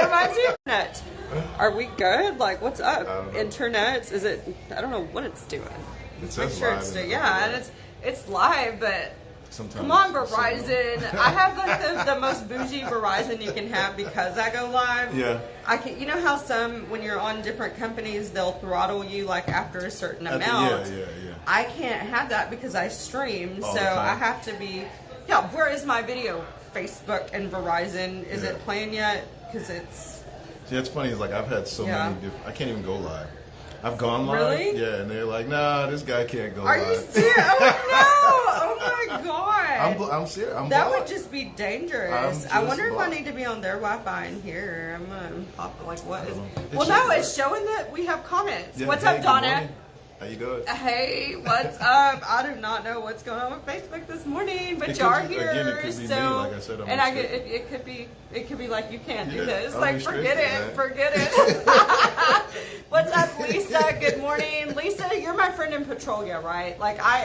reminds me of internet. Are we good? Like, what's up? Internet? Is it? I don't know what it's doing. It says live. Yeah, and it's live, but sometimes come on, Verizon. I have like the most bougie Verizon you can have because I go live. Yeah. I can. You know how some when you're on different companies they'll throttle you like after a certain amount. Yeah. I can't have that because I stream, All so the time. I have to be. Yeah, where is my video? Facebook and Verizon. Is it playing yet? Because it's. See, it's funny. It's like I've had so many different. I can't even go live. I've gone live. Really? Yeah, and they're like, nah, this guy can't go Are live. you serious? Oh no! Oh my god! I'm serious. That would just be dangerous. I wonder if I blocked. need to be on their Wi-Fi in here. I'm gonna pop like what is? It Well, should no, work. it's showing that we have comments. Yeah, What's hey, up, good Donna? morning. How you doing? Hey, what's up? I do not know what's going on with Facebook this morning, but It you are could be- here. again, it could be so, me, like I said, I'm and I restricted. get it could be like you can't do Yeah, this. I'm Like restricted, forget man. it. What's up, Lisa? Good morning, Lisa. You're my friend in Petrolia, right? Like I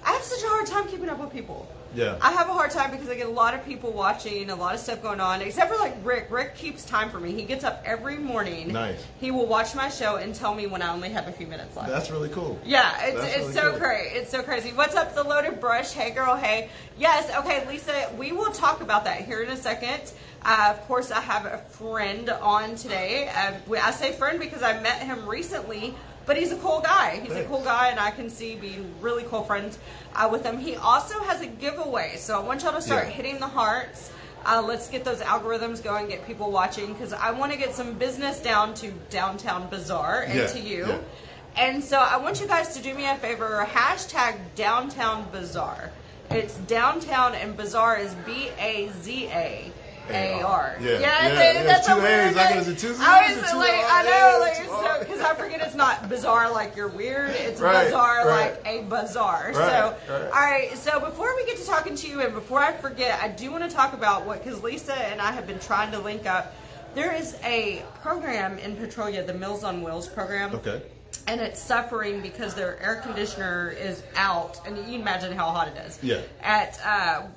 have such a hard time keeping up with people. Yeah. I have a hard time because I get a lot of people watching, a lot of stuff going on, except for like Rick. Rick keeps time for me. He gets up every morning. Nice. He will watch my show and tell me when I only have a few minutes left. That's really cool. Yeah, That's it's really so cool. great. It's so crazy. What's up, the loaded brush? Hey, girl. Hey. Yes. Okay, Lisa. We will talk about that here in a second. Of course, I have a friend on today. I say friend because I met him recently, but he's a cool guy. He's a cool guy, and I can see being really cool friends with him. He also has a giveaway, so I want y'all to start hitting the hearts. Let's get those algorithms going, get people watching, because I want to get some business down to Downtown Bazaar and to you. Yeah. And so I want you guys to do me a favor, hashtag Downtown Bazaar. It's Downtown and Bazaar is BAZAAR. That's a two weird A's. I name. guess it's two Z's. I was it's two like, R's. I know, like, It's so hard. because I forget it's not bizarre like you're weird. It's Right, bizarre right. like a bazaar. Right, So, right. all right. So before we get to talking to you, and before I forget, I do want to talk about what because Lisa and I have been trying to link up. There is a program in Petrolia, the Meals on Wheels program. Okay. And it's suffering because their air conditioner is out, and you can imagine how hot it is. Yeah. At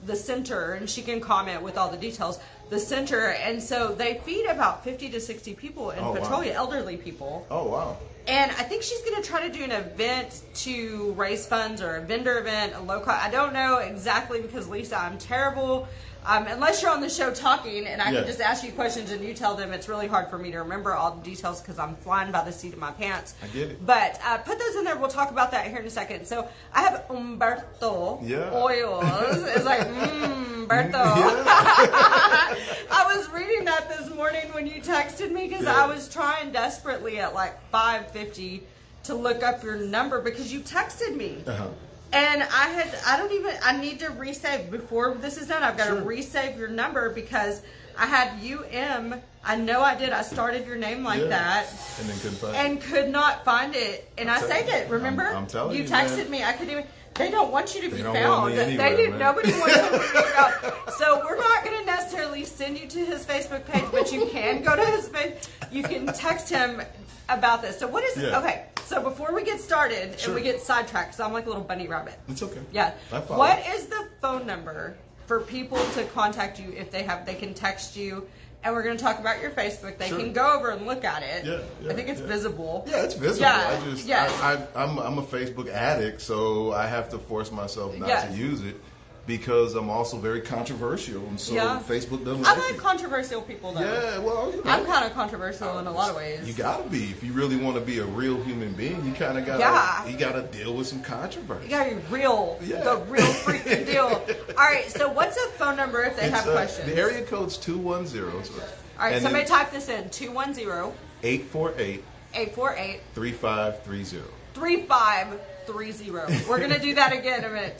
the center, and she can comment with all the details. The center, and so they feed about 50 to 60 people in Petrolia, elderly people. Oh, wow. And I think she's going to try to do an event to raise funds or a vendor event, a low cost. I don't know exactly because, Lisa, I'm terrible. Unless you're on the show talking and I can just ask you questions and you tell them, it's really hard for me to remember all the details because I'm flying by the seat of my pants. I get it. But put those in there. We'll talk about that here in a second. So I have Umberto Oils. It's like, Umberto. I was reading that this morning when you texted me because I was trying desperately at like 5:50 to look up your number because you texted me. And I need to resave before this is done. I've got to resave your number because I had UM. I know I did. I started your name like that. And then couldn't find it. And could not find it. And I saved it, remember? I'm telling you, texted me. I couldn't even. They don't want you to be don't found. want me anywhere, They do. man. Nobody wants you to be found. So we're not going to necessarily send you to his Facebook page, but you can go to his page. You can text him about this. So what is okay? So before we get started and we get sidetracked, because I'm like a little bunny rabbit. It's okay. Yeah. I follow. What is the phone number for people to contact you if they can text you? And we're going to talk about your Facebook. They can go over and look at it. I think it's visible. Yeah, it's visible. Yeah. I'm a Facebook addict, so I have to force myself not to use it because I'm also very controversial, and so Facebook doesn't I like like it. controversial people, though. Yeah, well, you know, I'm kind of controversial in a lot of ways. You gotta be if you really want to be a real human being. You kind of gotta you gotta deal with some controversy. You gotta be real, the real freaking deal. All right, so what's a phone number if they have questions? The area code's 210. So all right, somebody type this in 210 848 848 3530. 3530. We're gonna do that again in a minute.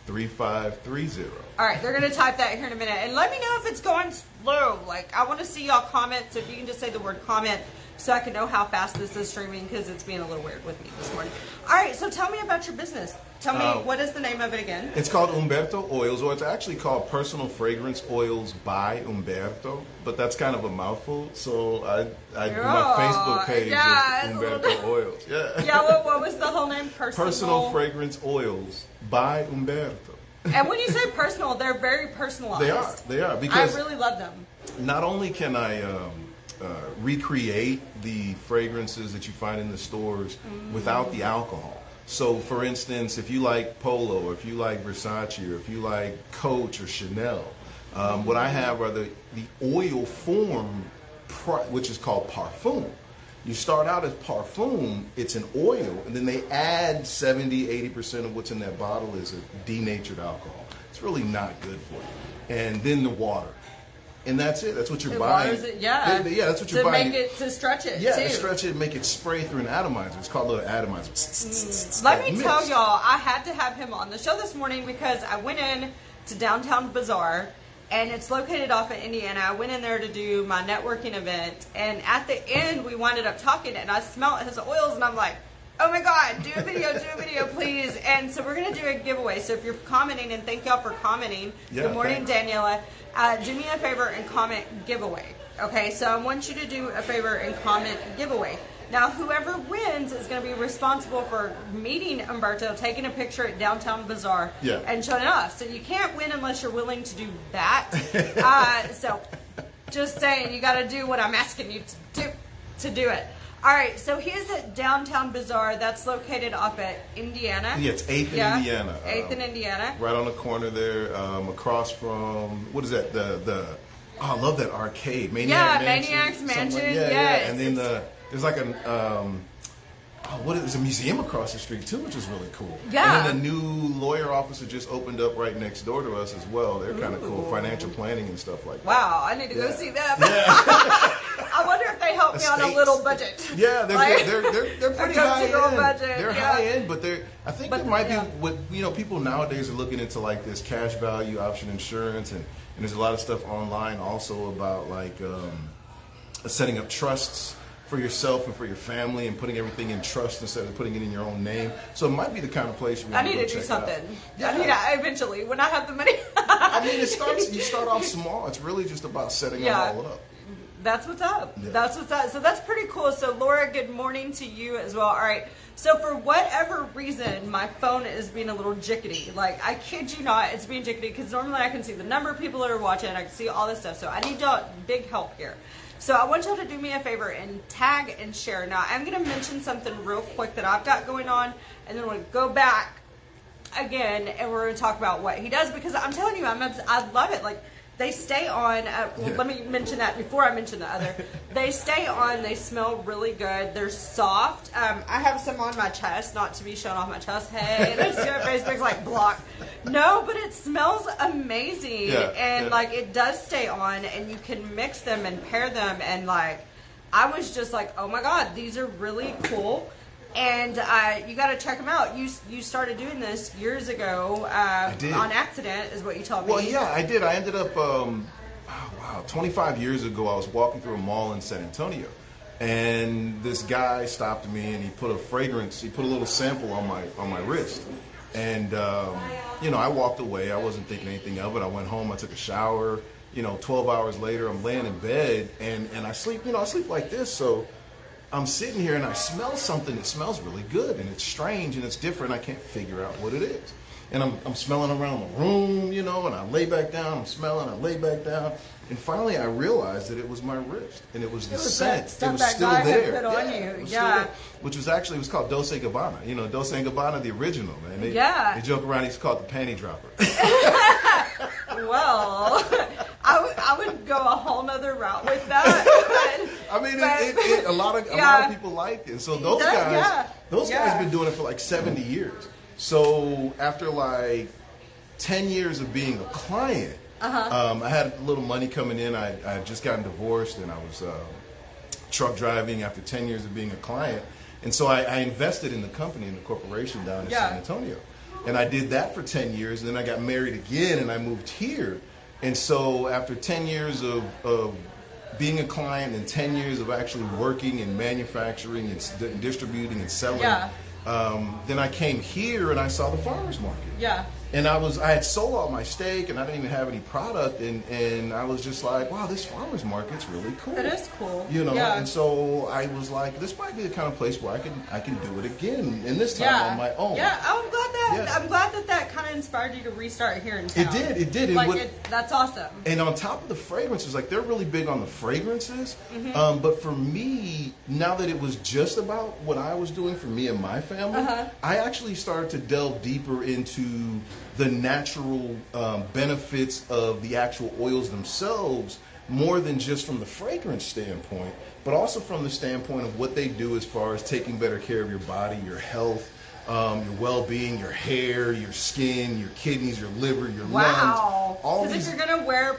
210-848-3530. All right, they're going to type that here in a minute. And let me know if it's going slow. Like, I want to see y'all comment. So if you can just say the word comment so I can know how fast this is streaming because it's being a little weird with me this morning. All right, so tell me about your business. Tell me, what is the name of it again? It's called Umberto Oils, or it's actually called Personal Fragrance Oils by Umberto, but that's kind of a mouthful. So I my Facebook page is Umberto Oils. Yeah. Yeah, what was the whole name? Personal Fragrance Oils by Umberto. And when you say personal, they're very personalized. They are. Because I really love them. not only can I recreate the fragrances that you find in the stores without the alcohol. So, for instance, if you like Polo, or if you like Versace, or if you like Coach or Chanel, what I have are the oil form, which is called parfum. You start out as parfum, it's an oil, and then they add 70-80% of what's in that bottle is a denatured alcohol. It's really not good for you. And then the water. And that's it. That's what you're buying. It, yeah. That's what you're buying. To stretch it, yeah, too. to stretch it and make it spray through an atomizer. It's called an atomizer. Let me tell y'all, I had to have him on the show this morning because I went in to Downtown Bazaar, and it's located off in Indiana. I went in there to do my networking event, and at the end, we winded up talking, and I smelled his oils, and I'm like, oh my God, do a video, please. And so we're going to do a giveaway. So if you're commenting, and thank y'all for commenting. Yeah, good morning, Daniela. Do me a favor and comment giveaway. Okay, so I want you to do a favor and comment giveaway. Now, whoever wins is going to be responsible for meeting Umberto, taking a picture at Downtown Bazaar, and showing it off. So you can't win unless you're willing to do that. So just saying, you got to do what I'm asking you to do it. All right, so here's at Downtown Bazaar. That's located off at Indiana. Yeah, it's 8th in Indiana. 8th in Indiana. Right on the corner there, across from, what is that? I love that arcade. Maniac's Mansion. Yes. And then there's like there's a museum across the street too, which is really cool. Yeah. And then the new lawyer office that just opened up right next door to us as well. They're kind of cool, financial planning and stuff like that. Wow, I need to go see them. Yeah. I wonder if they help me on a little budget. Yeah, they're pretty high end. Budget. They're high end, but I think there might be what people nowadays are looking into, like this cash value option insurance, and there's a lot of stuff online also about like setting up trusts for yourself and for your family, and putting everything in trust instead of putting it in your own name. So it might be the kind of place you want to go check out. I need to do something. Yeah. I need to eventually, when I have the money. I mean, you start off small. It's really just about setting it all up. That's what's up. Yeah. That's what's up. So that's pretty cool. So Laura, good morning to you as well. All right. So for whatever reason, my phone is being a little jickety. Like, I kid you not, it's being jickety because normally I can see the number of people that are watching. I can see all this stuff. So I need y'all big help here. So I want y'all to do me a favor and tag and share. Now, I'm going to mention something real quick that I've got going on, and then we'll go back again, and we're going to talk about what he does, because I'm telling you, I love it. Like, they stay on, let me mention that before I mention the other. They stay on, they smell really good, they're soft. I have some on my chest, not to be shown off my chest. Hey, that's your Facebook's like block. No, but it smells amazing. Like, it does stay on, and you can mix them and pair them, and like, I was just like, oh my God, these are really cool. And you got to check them out. You started doing this years ago on accident, is what you told me. Well, yeah, I did. I ended up, 25 years ago, I was walking through a mall in San Antonio, and this guy stopped me, and he put a little sample on my wrist. And I walked away. I wasn't thinking anything of it. I went home. I took a shower. 12 hours later, I'm laying in bed, and I sleep. I sleep like this, so I'm sitting here and I smell something that smells really good, and it's strange and it's different. I can't figure out what it is. And I'm smelling around the room, and I lay back down. I'm smelling, I lay back down. And finally I realized that it was my wrist, and it was the scent. It was still there. Which was actually, it was called Dolce & Gabbana. Dolce & Gabbana, the original, man. They joke around, he's called the panty dropper. Well, I would go a whole nother route with that. I mean, a lot of people like it. So those guys been doing it for like 70 years. So after like 10 years of being a client, I had a little money coming in. I had just gotten divorced, and I was truck driving after 10 years of being a client. And so I invested in the company, in the corporation down in San Antonio. And I did that for 10 years, and then I got married again, and I moved here. And so after 10 years of being a client and 10 years of actually working and manufacturing and distributing and selling, then I came here and I saw the farmer's market. Yeah. And I had sold all my steak, and I didn't even have any product, and I was just like, wow, this farmer's market's really cool. It is cool. And so I was like, this might be the kind of place where I can do it again, and this time on my own. Yeah, I'm glad I'm glad that kind of inspired you to restart here in town. It did. Like, that's awesome. And on top of the fragrances, like they're really big on the fragrances. Mm-hmm. But for me, now that it was just about what I was doing for me and my family, I actually started to delve deeper into the natural benefits of the actual oils themselves, more than just from the fragrance standpoint, but also from the standpoint of what they do as far as taking better care of your body, your health, your well-being, your hair, your skin, your kidneys, your liver, your lungs. All Because these. if you're going to wear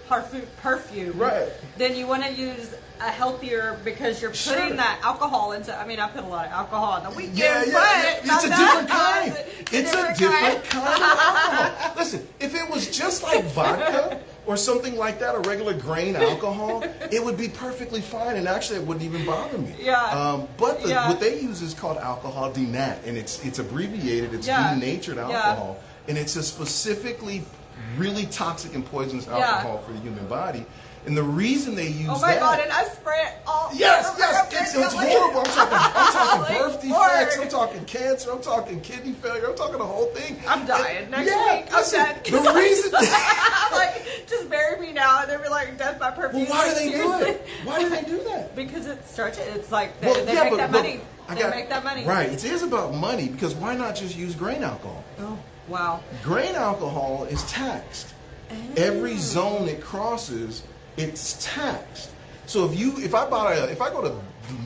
perfume, Right. then you want to use a healthier, because you're putting that alcohol into. I mean, I put a lot of alcohol on the weekend, but It's a different kind. It's a different kind of alcohol. Listen, if it was just like vodka or something like that, a regular grain alcohol, it would be perfectly fine, and actually it wouldn't even bother me. Yeah. But what they use is called alcohol denat, and it's abbreviated. It's denatured alcohol, and it's a specifically really toxic and poisonous alcohol for the human body. And the reason they use Oh my that, God! And I spray it all. yes, it's horrible. I'm talking Like, birth defects. Lord. I'm talking cancer. I'm talking kidney failure. I'm talking the whole thing. I'm dying And- next yeah, week. I'm listen, dead. the reason. Like, just bury me now, and they'll be like, "Death by perfume." Well, why do they do Seriously. it? Why do they do that? Because it starts. It's like they, Well, they yeah, make but- that but money. I They make that money. Right. It is about money, because why not just use grain alcohol? Oh wow. Grain alcohol is taxed. Every zone it crosses, it's taxed. So if I go to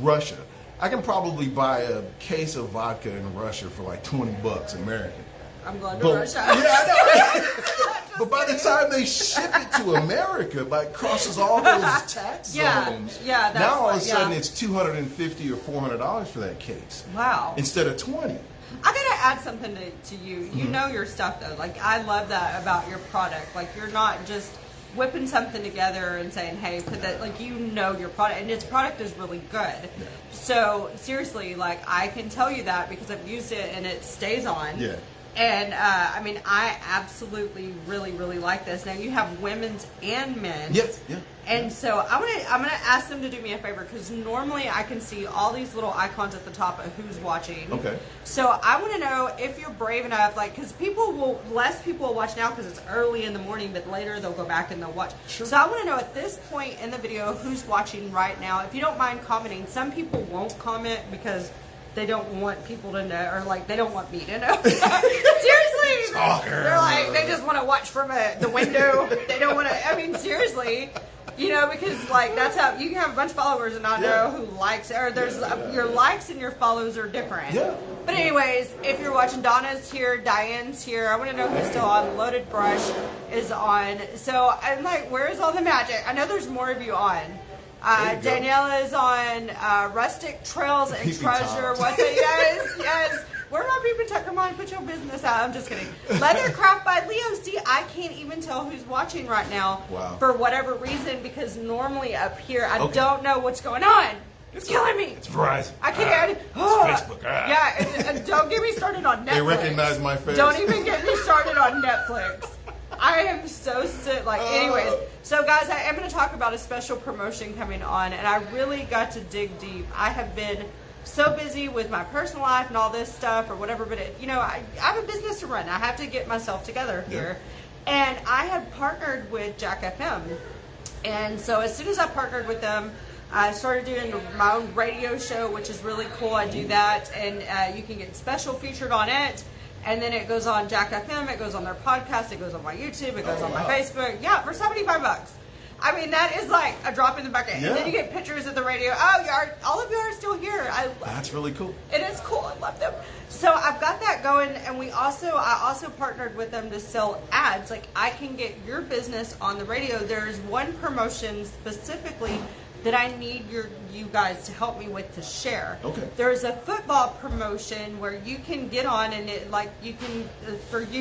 Russia, I can probably buy a case of vodka in Russia for like $20 American. I'm going to But, Russia. yeah, I know. But by the time they ship it to America, it crosses all those tax zones. Yeah, that's now all of a what- sudden yeah. it's $250 or $400 for that case. Wow. Instead of 20. I gotta add something to you. You know your stuff though. Like, I love that about your product. Like, you're not just whipping something together and saying, "Hey, put that." Like, you know your product, and its product is really good. So seriously, like, I can tell you that because I've used it and it stays on. Yeah. And I mean, I absolutely really like this. Now you have women's and men's. Yes, yeah. And so I'm gonna ask them to do me a favor, because normally I can see all these little icons at the top of who's watching. Okay. So I want to know if you're brave enough, like, because less people will watch now because it's early in the morning, but later they'll go back and they'll watch. Sure. So I want to know at this point in the video who's watching right now. If you don't mind commenting, some people won't comment because they don't want people to know, or like they don't want me to know. Seriously, Stalker. they're like, they just want to watch from the window. They don't want to. I mean, seriously. You know, because like that's how you can have a bunch of followers and not know who likes, or there's your likes and your follows are different. Yeah. But anyways, if you're watching, Donna's here, Diane's here. I want to know who's still on. Loaded Brush is on. So I'm like, where is all the magic? I know there's more of you on. There you go. Daniela is on Rustic Trails and Pee-pee Treasure. tops. What's it? Yes. Where are my people? Come on, put your business out. I'm just kidding. Leathercraft by Leo. See, I can't even tell who's watching right now. Wow. For whatever reason, because normally up here, I Okay. don't know what's going on. It's killing me. It's Verizon. I can't. It's Facebook. Yeah, and don't get me started on Netflix. They recognize my face. Don't even get me started on Netflix. I am so sick. Like, anyways. So, guys, I am going to talk about a special promotion coming on, and I really got to dig deep. I have been so busy with my personal life and all this stuff or whatever, but I have a business to run. I have to get myself together here. And I had partnered with Jack FM. And so as soon as I partnered with them, I started doing my own radio show, which is really cool. I do that, and you can get special featured on it. And then it goes on Jack FM, it goes on their podcast, it goes on my YouTube, it goes on my Facebook. Yeah, for $75. I mean, that is like a drop in the bucket. Yeah. And then you get pictures of the radio. Oh, all of you are still here. That's really cool. It is cool. I love them. So I've got that going, and I also partnered with them to sell ads. Like, I can get your business on the radio. There's one promotion specifically that I need you guys to help me with to share. Okay. There's a football promotion where you can get on, and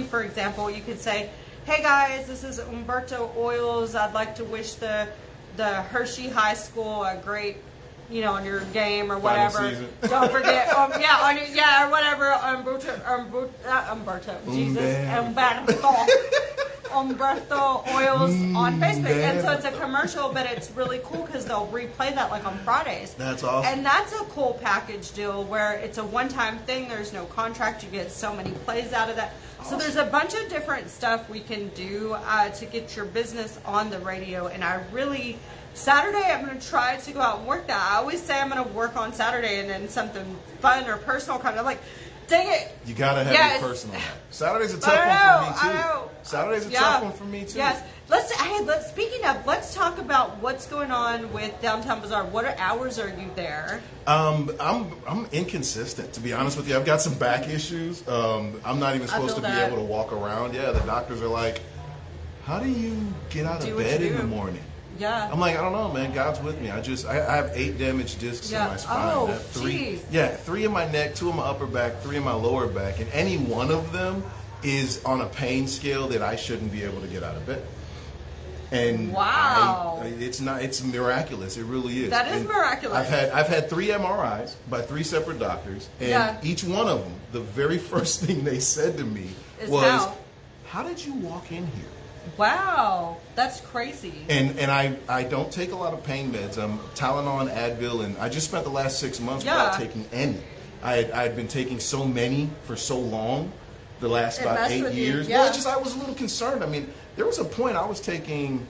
for example, you could say, "Hey guys, this is Umberto Oils. I'd like to wish the Hershey High School a great, on your game or whatever. Final season. Don't forget, or whatever. Umberto, Jesus, Umberto. Umberto Oils on Facebook. Man. And so it's a commercial, but it's really cool because they'll replay that like on Fridays. That's awesome. And that's a cool package deal where it's a one-time thing. There's no contract. You get so many plays out of that. So there's a bunch of different stuff we can do to get your business on the radio. And I really, Saturday, I'm going to try to go out and work that. I always say I'm going to work on Saturday and then something fun or personal comes. I'm like, dang it. You gotta have Yes. your personal life. Saturday's a I tough one know, for me too. I know. Saturday's a Yeah. tough one for me too. Yes. Speaking of, let's talk about what's going on with Downtown Bazaar. What hours are you there? I'm inconsistent, to be honest with you. I've got some back issues. I'm not even supposed to feel be that. able to walk around. Yeah, the doctors are like, how do you get out Do of what bed you in the do. morning? Yeah. I'm like, I don't know, man. God's with me. I have 8 damaged discs Yeah. in my spine. Oh, I have 3. jeez. Yeah, 3 in my neck, 2 in my upper back, 3 in my lower back, and any one of them is on a pain scale that I shouldn't be able to get out of bed. And Wow. it's miraculous. It really is. That is And miraculous. I've had 3 MRIs by 3 separate doctors, and Yeah. each one of them, the very first thing they said to me Is was, how? "How did you walk in here?" Wow. That's crazy. And I don't take a lot of pain meds. I'm Tylenol, Advil, and I just spent the last 6 months without Yeah. taking any. I had been taking so many for so long, the last It about messed 8 with you, years. yeah. Well, I was a little concerned. I mean, there was a point I was taking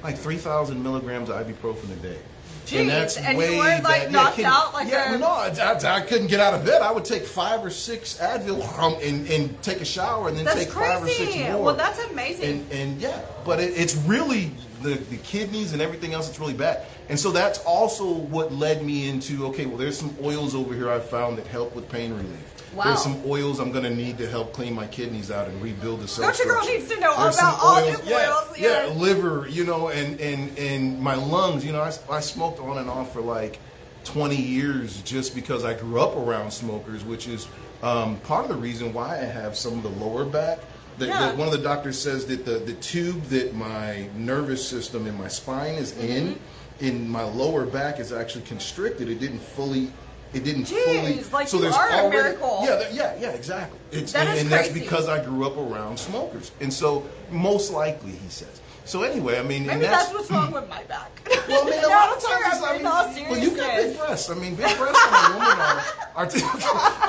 like 3,000 milligrams of ibuprofen a day. Jeez, and you weren't, like, knocked out like a- no, I couldn't get out of bed. I would take 5 or 6 Advil and take a shower and then That's take crazy. 5 or 6 more. Well, that's amazing. And yeah, but it's really the kidneys and everything else. It's really bad. And so that's also what led me into, okay, well, there's some oils over here I found that help with pain relief. Wow. There's some oils I'm going to need to help clean my kidneys out and rebuild the cell Don't your girl structure. needs to know There's about some all the oils, Yeah, yeah. liver, and my lungs. I smoked on and off for like 20 years just because I grew up around smokers, which is part of the reason why I have some of the lower back. Yeah. One of the doctors says that the tube that my nervous system in my spine is in my lower back is actually constricted. It didn't fully. Jeez, like so you there's are a already, miracle. Yeah, exactly. That is and that's crazy. because I grew up around smokers, and so most likely, he says. So anyway, I mean, Maybe and that's what's wrong with my back. well, I mean, a No, lot of I'm times, serious. In all well, you've got big seriousness. breasts. I mean, big breasts on a woman are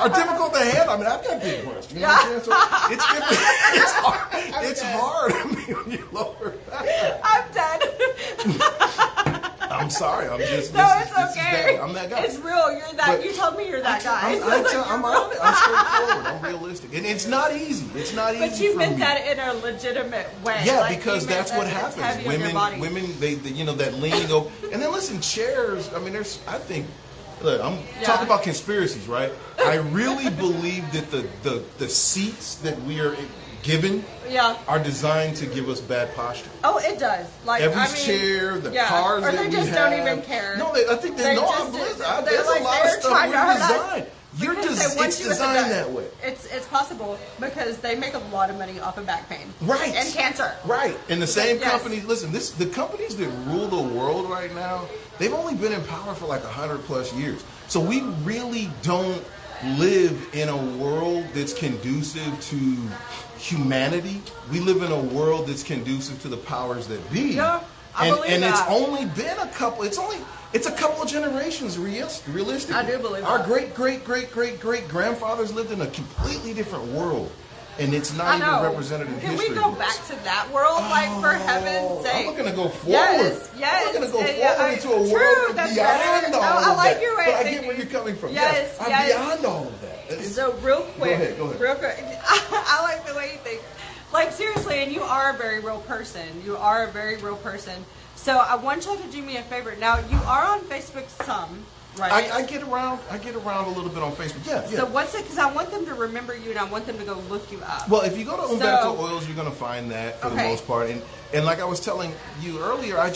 difficult to handle. I mean, I've got big breasts. You know what I'm saying? So it's different. It's hard. I mean, when you lower back. I'm dead. I'm sorry. I'm just. No, this it's is okay. I'm that guy. It's real. You're that. But you told me you're that guy. I'm honest. I'm straightforward. I'm realistic, and it's not easy. It's not easy. But you for meant me. that in a legitimate way. Yeah, Like, because you meant that's what that it's happens. heavy on your body. Women, they that leaning over, and then listen, chairs. I mean, I think. Look, I'm Yeah. talking about conspiracies, right? I really believe that the seats that we are given Yeah. are designed to give us bad posture. Oh, it does. Like Every I mean, chair, the yeah. cars or that they we just have. don't even care. No, I think They they know. just- There's they're a like, lot of they're stuff trying to hurt we're us designed. because they want It's you with the designed back. that way. It's possible because they make a lot of money off of back pain. Right. And cancer. Right. And the same Yes. companies, listen, the companies that rule the world right now, they've only been in power for like 100 plus years. So we really don't live in a world that's conducive to humanity. We live in a world that's conducive to the powers that be. Yeah, I believe and it's that. only been a couple of generations realistically. I do believe Our that. great grandfathers lived in a completely different world. And it's I not even know. represented in Can history. we go back to that world, like for heaven's sake? I'm looking to go forward. Yes, yes. I'm looking to go Yeah, forward into a true, world that's beyond better. all No, of I like that. your way But of I get thinking. where you're coming from. Yes, I'm yes. beyond all of that. So real quick, ahead, go ahead. real quick. I like the way you think. Like seriously, and you are a very real person. You are a very real person. So I want y'all to do me a favor. Now you are on Facebook some, right? I get around a little bit on Facebook. Yeah. So what's it? Because I want them to remember you, and I want them to go look you up. Well, if you go to Umberto So- Oils, you're going to find that for the Okay. most part. And like I was telling you earlier, I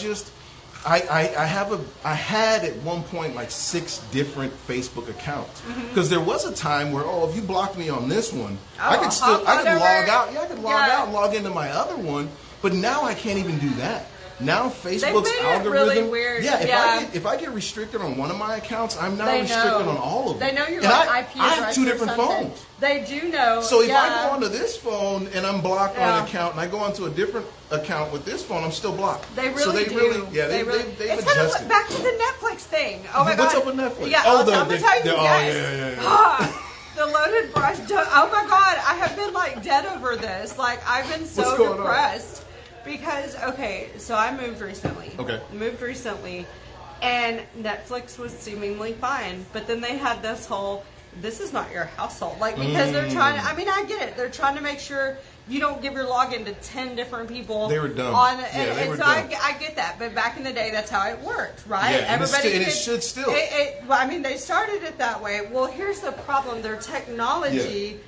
had at one point like 6 different Facebook accounts because there was a time where if you blocked me on this one, I Oh, could hop log over. out. Yeah, I could log Yeah. out and log into my other one. But now I can't even do that. Now Facebook's made it algorithm. really weird. Yeah, if I get restricted on one of my accounts, I'm now They restricted know. on all of them. They know your and IP I address have two or different something. phones. They do know. So if I yeah. go onto this phone and I'm blocked on Yeah. an account, and I go onto a different account with this phone, I'm still blocked. They really so they do. really, yeah, they've it's kind adjusted. of back to the Netflix thing. Oh my What's god. up with Netflix? Yeah, Oh, I'm gonna tell you. yeah. Ah, the loaded brush. Oh my god, I have been like dead over this. Like I've been so What's going on? depressed because so I moved recently. Okay. Moved recently, and Netflix was seemingly fine, but then they had this whole. This is not your household, like because they're trying. I mean, I get it. They're trying to make sure you don't give your login to 10 different people. They were dumb. And so I get that, but back in the day, that's how it worked, right? Yeah, and it should still. Well, I mean, they started it that way. Well, here's the problem: their technology.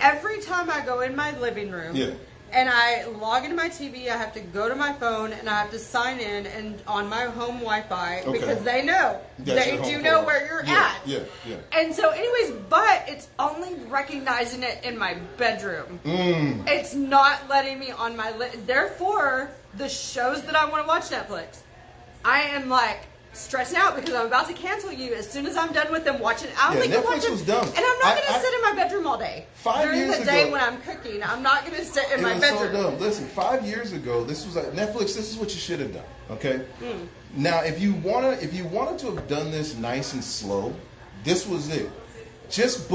Every time I go in my living room. Yeah. And I log into my TV, I have to go to my phone and I have to sign in and on my home Wi-Fi because they know. That's They your do home know phone. where you're Yeah, at. yeah. And so anyways, but it's only recognizing it in my bedroom. It's not letting me on my therefore, the shows that I want to watch Netflix, I am like stressing out because I'm about to cancel you as soon as I'm done with them watching. I only can watch Netflix them, was dumb. and I'm not going to sit in my bedroom all day. 5 During years the day ago- when I'm cooking, I'm not going to sit in my It was bedroom. so dumb. Listen, 5 years ago, this was like Netflix. This is what you should have done. Okay. Now, if you wanted to have done this nice and slow, this was it. Just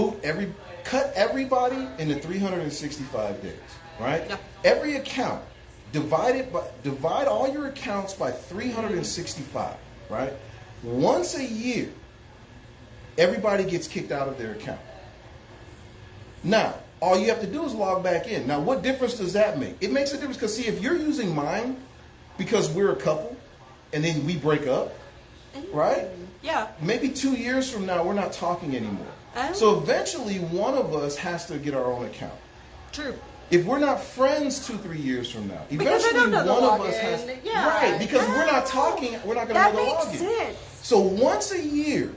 cut everybody into 365 days. Right. Yeah. Every account divide all your accounts by 365. Right. Once a year, everybody gets kicked out of their account. Now, all you have to do is log back in. Now, what difference does that make? It makes a difference because, see, if you're using mine because we're a couple and then we break up, right? Yeah. Maybe 2 years from now, we're not talking anymore. Oh. So eventually, one of us has to get our own account. True. If we're not friends 2-3 years from now, Because I eventually don't know the one of us login. has Yeah. right because we're not talking. We're not going to That know the makes login. sense. So once a year,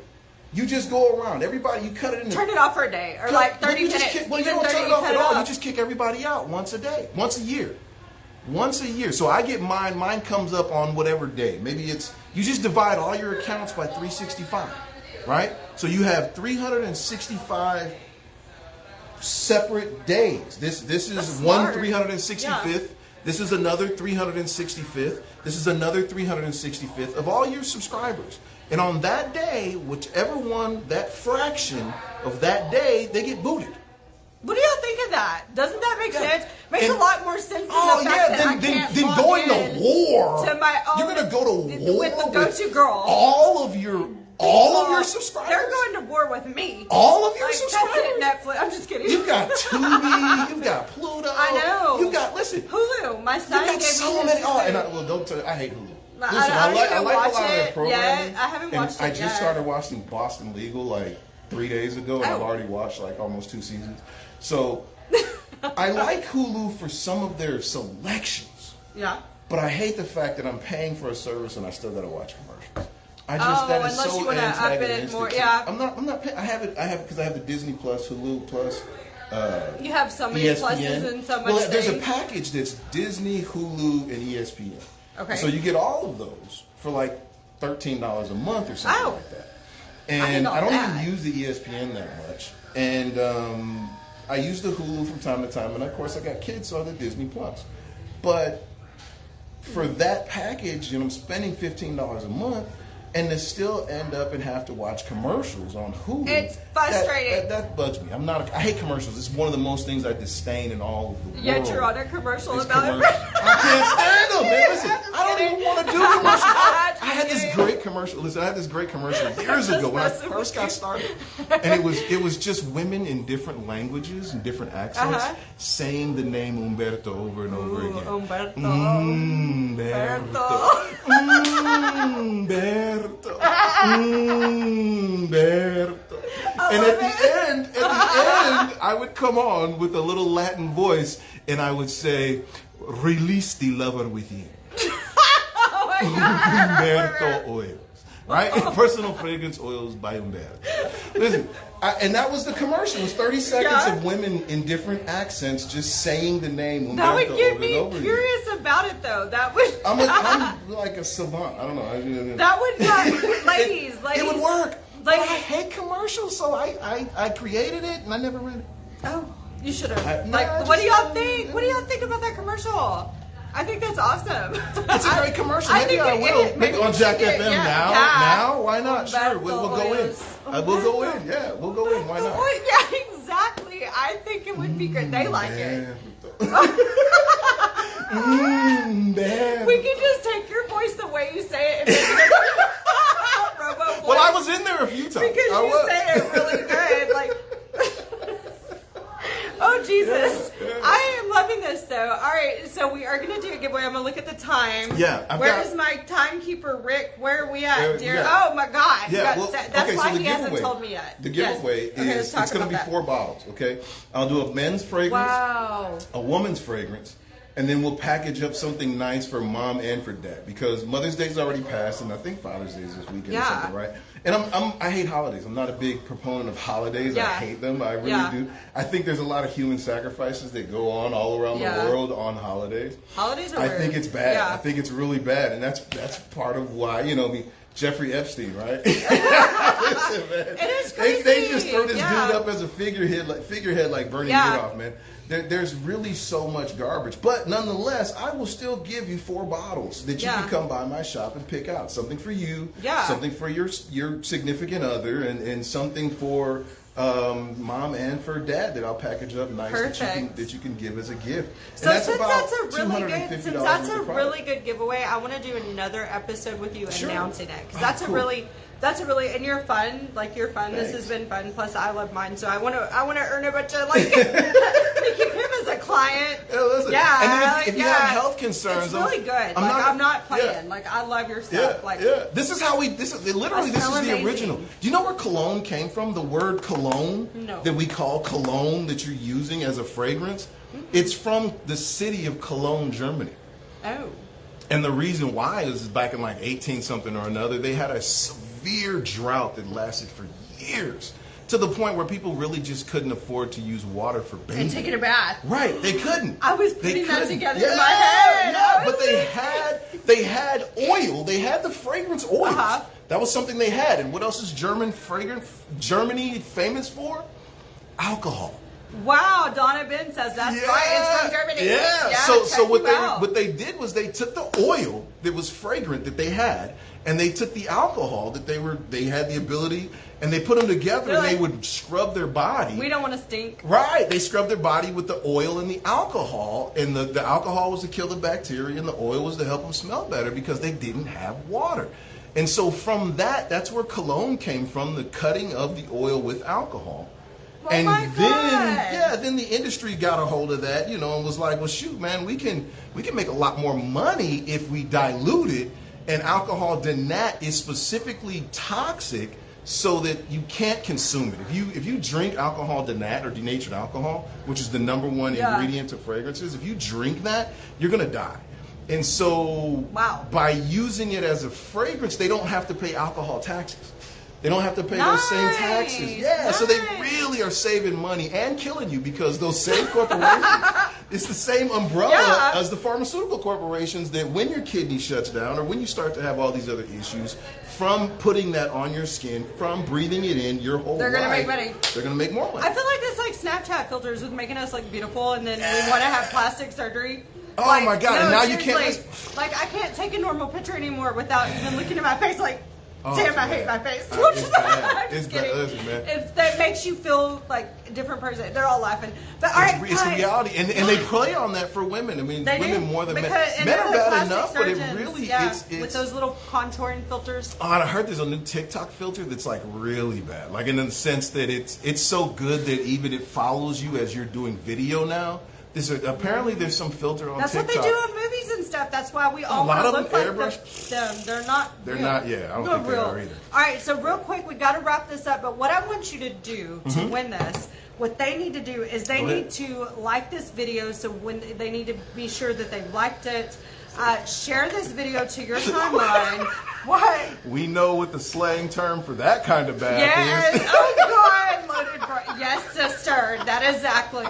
you just go around. Everybody, you cut it into Turn it off for a day or like 30 you just minutes. Kick, well, you Even don't 30, turn it off cut at it all. off. You just kick everybody out once a day, once a year. Once a year. So I get mine. Mine comes up on whatever day. Maybe it's, you just divide all your accounts by 365, right? So you have 365 separate days. This is That's one smart. 365th. Yeah. This is another 365th. This is another 365th of all your subscribers. And on that day, whichever one, that fraction of that day, they get booted. What do y'all think of that? Doesn't that make sense? Makes And- a lot more sense than Oh the fact yeah, that I then can't then log going in to war. to my own. You're gonna go to war with the go-to girl. All of your subscribers. They're going to war with me. All of your Like, subscribers. that's it, Netflix. I'm just kidding. You've got Tubi. You've got Pluto. I know. You've got Hulu. My You've son got gave so me many. his Oh, Hulu. and I hate Hulu. I Listen, don't I even like watch a lot of their it programming. yet. I haven't and watched I it just yet. started watching Boston Legal like 3 days ago, and I've Oh. already watched like almost 2 seasons. So I like Hulu for some of their selections. Yeah. But I hate the fact that I'm paying for a service and I still got to watch commercials. Oh, That is unless so you wanna up it antagonistic more, to- yeah. I'm not paying. I have because I have the Disney Plus, Hulu Plus, You have so many ESPN. pluses and so much Well, there's a things. package that's Disney, Hulu, and ESPN. Okay. So you get all of those for like $13 a month or something Oh. like that. I And did I don't that. even use the ESPN that much. And I use the Hulu from time to time, and of course I got kids, so I have the Disney Plus. But for that package, I'm spending $15 a month, and to still end up and have to watch commercials on Hulu. It's frustrating. That bugs me. I hate commercials. It's one of the most things I disdain in all of the world. Yet you're on a commercial It's about commercials. it. I can't stand them, man. Listen, I'm just I don't kidding. even want to do commercials. I Just had this kidding. great commercial. Listen, I had this great commercial years ago when I messing first with got you. started, and it was just women in different languages and different accents saying the name Umberto over and over Ooh, again. Umberto. Umberto. Umberto. Umberto. And at the end, I would come on with a little Latin voice, and I would say, "Release the lover within." Oh my God. Umberto oils, right? Personal fragrance oils by Umberto. Listen, and that was the commercial. It was 30 seconds Yeah. of women in different accents just saying the name That would Humberto get over me and over again. curious about it, though. That would. I'm like a savant. I don't know. That would not, ladies. It would work. Like, But I hate commercials, so I created it and I never read it. oh, you should have. I- Like, nah, what do just- y'all think? What do y'all think about that commercial? I think that's awesome. It's a great commercial. Maybe think I it will. is. Maybe on we Jack should FM get- yeah, now. yeah. Now, why not? Sure, we'll go in. Humberto We'll go in. oils. Yeah, we'll go in. Why not? Yeah, exactly. I think it would be good. They like it. Man. We can just take your voice the way you say it and make it a Robo voice. Well, I was in there a few times. Because I you was. say it really good. Like, oh, Jesus. Yeah, yeah. I am loving this, though. All right, so we are going to do a giveaway. I'm going to look at the time. Yeah, Where's my timekeeper, Rick? Where are we at, dear? yeah. Oh, my God. Yeah, That's okay, why so the he hasn't giveaway- told me yet. The Yes. giveaway Okay, let's is talk it's going to about be that. 4 bottles. Okay, I'll do a men's fragrance, Wow. a woman's fragrance, and then we'll package up something nice for mom and for dad because Mother's Day's already passed, and I think Father's Day is this weekend or Yeah. something, right? And I hate holidays. I'm not a big proponent of holidays. I Yeah. hate them. I really Yeah. do. I think there's a lot of human sacrifices that go on all around Yeah. the world on holidays. Holidays are I weird. think it's bad. Yeah. I think it's really bad, and that's part of why Jeffrey Epstein, right? Listen, man. It is They crazy. just throw this Yeah. dude up as a figurehead like Bernie Yeah. Madoff, man. There's really so much garbage, but nonetheless, I will still give you 4 bottles that you Yeah. can come by my shop and pick out. Something for you, Yeah. something for your significant other, and something for mom and for dad that I'll package up nice Perfect. that you can give as a gift. So and since that's a really good, $250 since that's worth a of product. really good giveaway, I want to do another episode with you Sure. announcing it because Oh, that's cool. that's a really, and you're fun. Like you're fun. This has Thanks. been fun. Plus, I love mine, so I want to earn a bunch of like we keep him as a client. Yeah, listen. Yeah, And then if you yeah. have health concerns, it's really good. I'm not playing. Like I love your Yeah, stuff. Like yeah. This is literally I this smell is the amazing. original. Do you know where cologne came from? The word cologne No. that we call cologne that you're using as a fragrance. It's from the city of Cologne, Germany. oh, And the reason why is back in like 18 something or another, they had a severe drought that lasted for years to the point where people really just couldn't afford to use water for bathing. and taking a bath. Right, they couldn't. I was They putting that couldn't. together Yeah, in my head. Yeah, I was but they had oil. They had the fragrance oils. Uh-huh. That was something they had. And what else is Germany famous for? Alcohol. Wow, Donna Ben says that's right. It's from Germany. Yeah. check So you out. what they did was they took the oil that was fragrant that they had, and they took the alcohol that they had the ability, and they put them together, They're and they like, would scrub their body. We don't want to stink. Right. They scrubbed their body with the oil and the alcohol. And the alcohol was to kill the bacteria and the oil was to help them smell better because they didn't have water. And so from that's where cologne came from, the cutting of the oil with alcohol. Oh and my God. then the industry got a hold of that, and was like, well, shoot, man, we can make a lot more money if we dilute it. And alcohol denat is specifically toxic so that you can't consume it. If you drink alcohol denat or denatured alcohol, which is the #1 Yeah. ingredient to fragrances, if you drink that, you're gonna die. And so Wow. by using it as a fragrance, they don't have to pay alcohol taxes. They don't have to pay those same Nice, taxes. Yeah, so they nice. really are saving money and killing you because those same corporations, it's the same umbrella Yeah. as the pharmaceutical corporations that when your kidney shuts down or when you start to have all these other issues, from putting that on your skin, from breathing it in your whole They're life, gonna make money. They're going to make more money. I feel like it's like Snapchat filters with making us look beautiful, and then we want to have plastic surgery. Oh Like, my God, no, and now you can't seriously, Like I can't take a normal picture anymore without even looking at my face. Like, Oh, damn, it's I hate bad. my face. It's bad. I'm It's just bad. kidding. Listen, man. That makes you feel like a different person. They're all laughing, but all right, It's a guys. reality, and they play on that for women. I mean, They women do. more than men. Because- and Men they're are the bad plastic enough, but it surgeons, really yeah, it's with those little contouring filters. Oh, and I heard there's a new TikTok filter that's like really bad. Like in the sense that it's so good that even it follows you as you're doing video now. Apparently there's some filter on That's TikTok. what they do in movies and stuff. That's why we all lot of look them like airbrush. them. They're not. They're real. not, yeah, I don't Not think they real. are either. All right, so real quick, we got to wrap this up. But what I want you to do to Mm-hmm. win this, what they need to do is they Go need ahead. to like this video. So when they need to be sure that they liked it. Share this video to your timeline. What? We know what the slang term for that kind of bath Yes. is. Oh God, loaded brush. Yes, sister. That is exactly.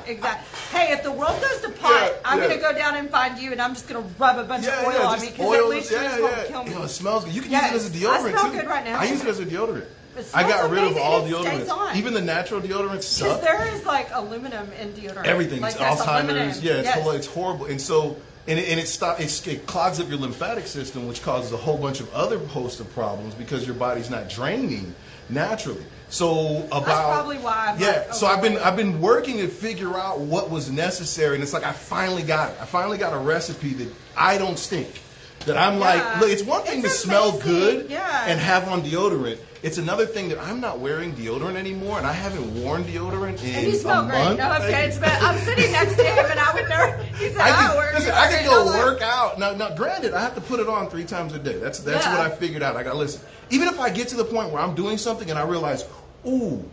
Hey, if the world goes to pot, Yeah, I'm yeah. gonna go down and find you, and I'm just gonna rub a bunch of oil on me just because at oils, least yours won't kill me. You know, it smells good. You can Yes, use it as a deodorant I smell too. good right now. I use it as a deodorant. It I got smells rid of amazing, all and it stays deodorants. on. Even the natural deodorants Because suck. there is like aluminum in deodorant. Everything. Like, It's there's Alzheimer's. aluminum. Yeah, Yes. it's horrible. And so, it clogs up your lymphatic system, which causes a whole bunch of other host of problems because your body's not draining naturally. So probably why I'm like, so I've been working to figure out what was necessary, and it's like I finally got it. I finally got a recipe that I don't stink. That I'm like, look, it's one thing It's to smell amazing. good Yeah. and have on deodorant. It's another thing that I'm not wearing deodorant anymore, and I haven't worn deodorant in And you smell a great. month. No, I'm kidding. But I'm sitting next to him, and I would never. He said, I could go work out. Now, granted, I have to put it on 3 times a day. That's Yeah. what I figured out. I got to listen. Even if I get to the point where I'm doing something and I realize, ooh,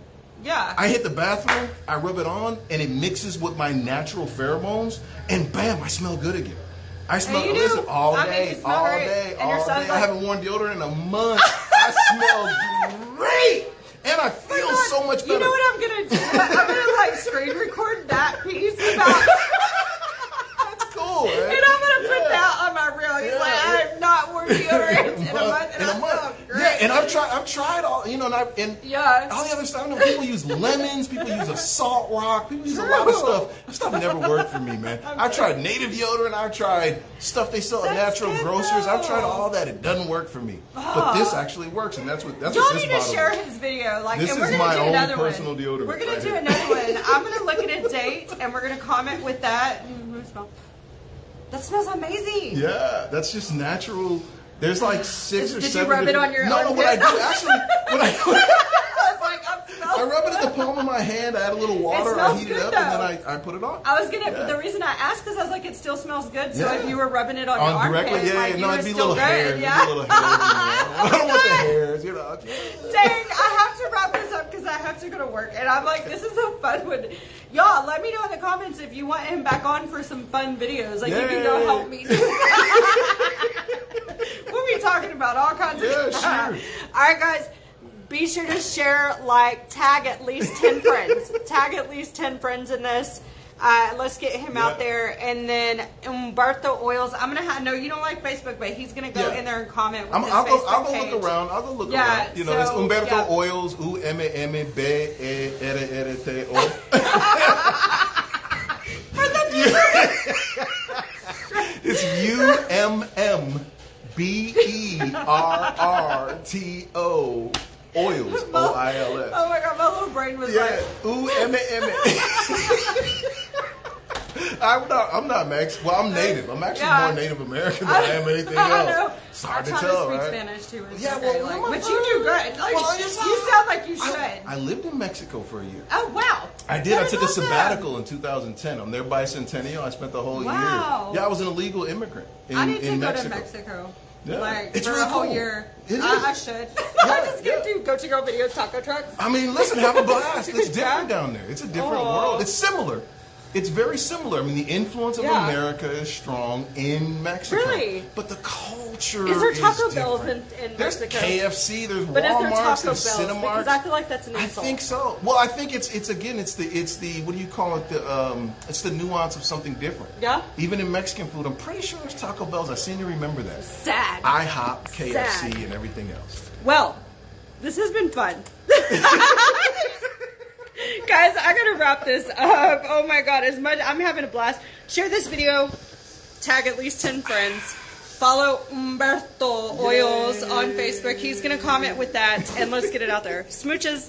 Yeah. I hit the bathroom, I rub it on, and it mixes with my natural pheromones, and bam, I smell good again. I smell you do. listen all I mean, day, you smell all great. day, And your all son's day. I like- haven't worn deodorant in a month. I smell great, and I feel God, so much better. You know what I'm gonna do? I'm gonna like screen record that piece about. That's cool, man. And I'm gonna put Yeah. that on my reel. He's Yeah, like, yeah. I have not worn deodorant in a month, and in I a month. feel great. Yeah, and I've tried all, you know, and Yeah. all the other stuff. I know people use lemons, people use a salt rock, people use a lot of True. stuff. That stuff never worked for me, man. I've tried native deodorant, I've tried stuff they sell at That's natural good, grocers. I've tried though. all that. It doesn't work for me. But this actually works, and that's what Y'all this need to bottle share is. his video, like, This and we're is gonna my do own another personal one. deodorant We're gonna right do here. another one. I'm gonna look at a date, and we're gonna comment with that. That smells amazing. Yeah, that's just natural. There's like 6 or Did you 7 rub it different- on your No, own what I head? do actually, what I I was like, I'm I rub it at the palm of my hand. I add a little water. I smells heat it good, up, though. and then I put it on. I was gonna. Yeah. The reason I asked is I was like, it still smells good. So Yeah. if you were rubbing it on your On directly, armpit, yeah, like, no, you were it'd be still little good. hairs. It'd Yeah. be little hairs. I don't want the hairs, you know. Dang, I have to wrap this up because I have to go to work. And I'm like, this is a fun one. Y'all, let me know in the comments if you want him back on for some fun videos. Like, you can go Yay. help me. We'll be talking about all kinds of Yeah, stuff. sure. All right, guys. Be sure to share, like, tag at least 10 friends. Tag at least 10 friends in this. Let's get him out Yeah. there. And then Umberto Oils. I'm going to have, no, you don't like Facebook, but he's going to go Yeah. in there and comment with I'll his go Facebook page. look around. I'll go look Yeah, around. You know, it's so, Umberto yeah. Oils, UMMBERRTO. It's UMMBERRTO. Oils. OILS. Oh my god, my little brain was Yeah. like, Ooh, I'm not Mexican. Well, I'm native. I'm actually Yeah. more Native American than I am anything I else. know. It's hard to I'm trying tell, to speak right? Spanish too. It's Yeah, okay, well, like, I'm but you do good. Like, Well, you sound like you should. I lived in Mexico for a year. Oh wow. I did. That I is took a awesome. sabbatical in 2010. I'm there bicentennial. I spent the whole Wow. year. Yeah, I was an illegal immigrant in, I need to in go Mexico. to Mexico. Yeah. Like It's for really a whole cool. year. It is. I should. I'm just gonna do go to go video taco trucks. I mean, listen, have a blast. It's different down there. It's a different Oh. world. It's similar. It's very similar. I mean, the influence of Yeah. America is strong in Mexico. Really? But the culture Is there Taco Bells different. in There's Mexico? KFC, there's But is there Walmart's, Taco there's Bells? Because Cinemarks. I feel like that's an I insult. think so. Well, I think it's the what do you call it? It's the nuance of something different. Yeah? Even in Mexican food, I'm pretty sure there's Taco Bells. I seem to remember that. Sad. IHOP, KFC, Sad. and everything else. Well, this has been fun. Guys, I gotta wrap this up. Oh my god, I'm having a blast. Share this video, tag at least 10 friends. Follow Umberto Oils on Facebook. He's gonna comment with that, and let's get it out there. Smooches.